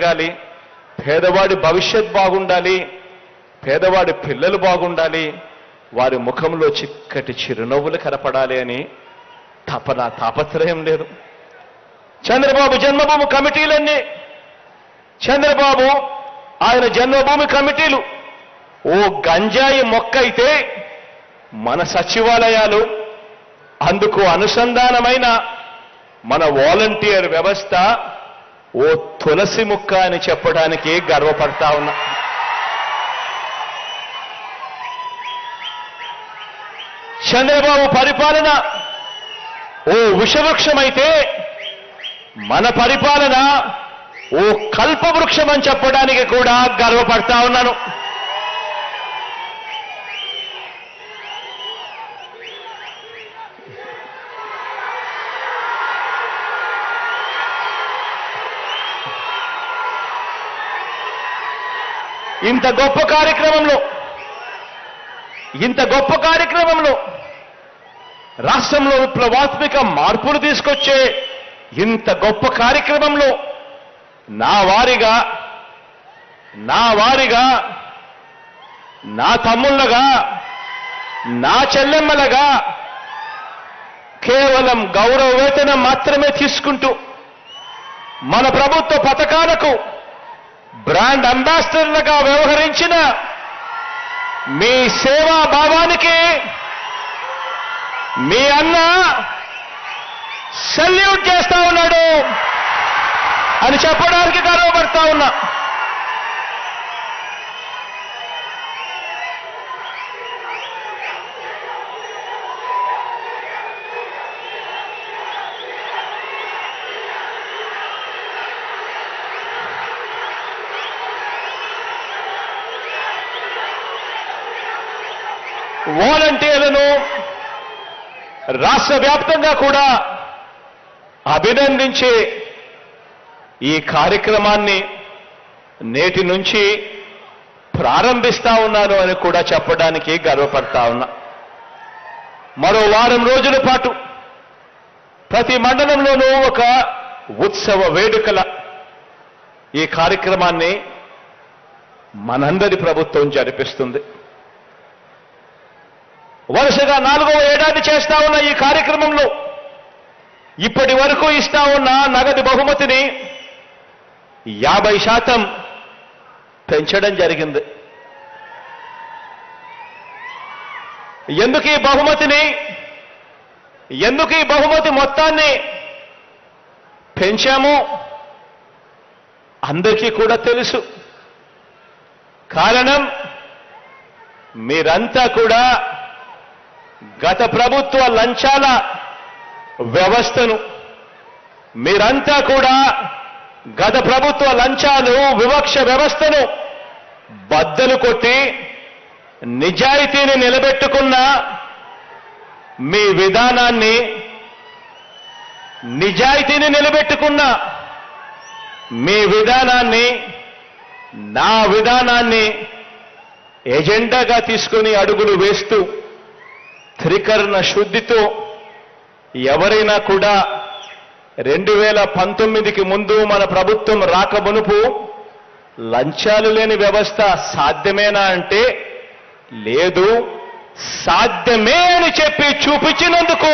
జరగాలి, పేదవాడి భవిష్యత్ బాగుండాలి, పేదవాడి పిల్లలు బాగుండాలి, వారి ముఖంలో చిక్కటి చిరునవ్వులు కనపడాలి అని తాపత్రయం లేదు. చంద్రబాబు జన్మభూమి కమిటీలన్నీ, చంద్రబాబు ఆయన జన్మభూమి కమిటీలు ఓ గంజాయి మొక్క అయితే మన సచివాలయాలు, అందుకు అనుసంధానమైన మన వాలంటీర్ వ్యవస్థ ఓ తులసి ముక్క అని చెప్పడానికి గర్వపడతా ఉన్నా. చంద్రబాబు పరిపాలన ఓ విషవృక్షమైతే మన పరిపాలన ఓ కల్పవృక్షం అని చెప్పడానికి కూడా గర్వపడతా ఉన్నాను. ఇంత గొప్ప కార్యక్రమంలో రాష్ట్రంలో విప్లవాత్మక మార్పులు తీసుకొచ్చే ఇంత గొప్ప కార్యక్రమంలో నా వారిగా, నా తమ్ముళ్ళగా, నా చెల్లెమ్మలగా కేవలం గౌరవ వేతనం మాత్రమే తీసుకుంటూ మన ప్రభుత్వ పథకాలకు బ్రాండ్ అంబాసిడర్లుగా వ్యవహరించిన మీ సేవా భావానికి మీ అన్న సెల్యూట్ చేస్తా ఉన్నాడు అని చెప్పడానికి గర్వపడతా ఉన్నా. వాలంటీర్లను రాష్ట్ర వ్యాప్తంగా కూడా అభినందించే ఈ కార్యక్రమాన్ని నేటి నుంచి ప్రారంభిస్తా ఉన్నాను అని కూడా చెప్పడానికి గర్వపడతా ఉన్నా. మరో వారం రోజుల పాటు ప్రతి మండలంలోనూ ఒక ఉత్సవ వేడుకల ఈ కార్యక్రమాన్ని మనందరి ప్రభుత్వం జరిపిస్తుంది. వరుసగా 4వ ఏడాది చేస్తా ఉన్న ఈ కార్యక్రమంలో ఇప్పటి వరకు ఇస్తా ఉన్న నగదు బహుమతిని 50% పెంచడం జరిగింది. ఎందుకు ఈ బహుమతి మొత్తాన్ని పెంచామో అందరికీ కూడా తెలుసు. కారణం మీరంతా కూడా గత ప్రభుత్వ లంచాల వ్యవస్థను, మీరంతా కూడా గత ప్రభుత్వ లంచాలు వివక్ష వ్యవస్థను బద్దలు కొట్టి నిజాయితీని నిలబెట్టుకున్న మీ విధానాన్ని, నా విధానాన్ని ఎజెండాగా తీసుకుని అడుగులు వేస్తూ త్రికరణ శుద్ధితో ఎవరైనా కూడా 2019కి ముందు మన ప్రభుత్వం రాకమునుపు లంచాలు లేని వ్యవస్థ సాధ్యమేనా అంటే లేదు, సాధ్యమే అని చెప్పి చూపించినందుకు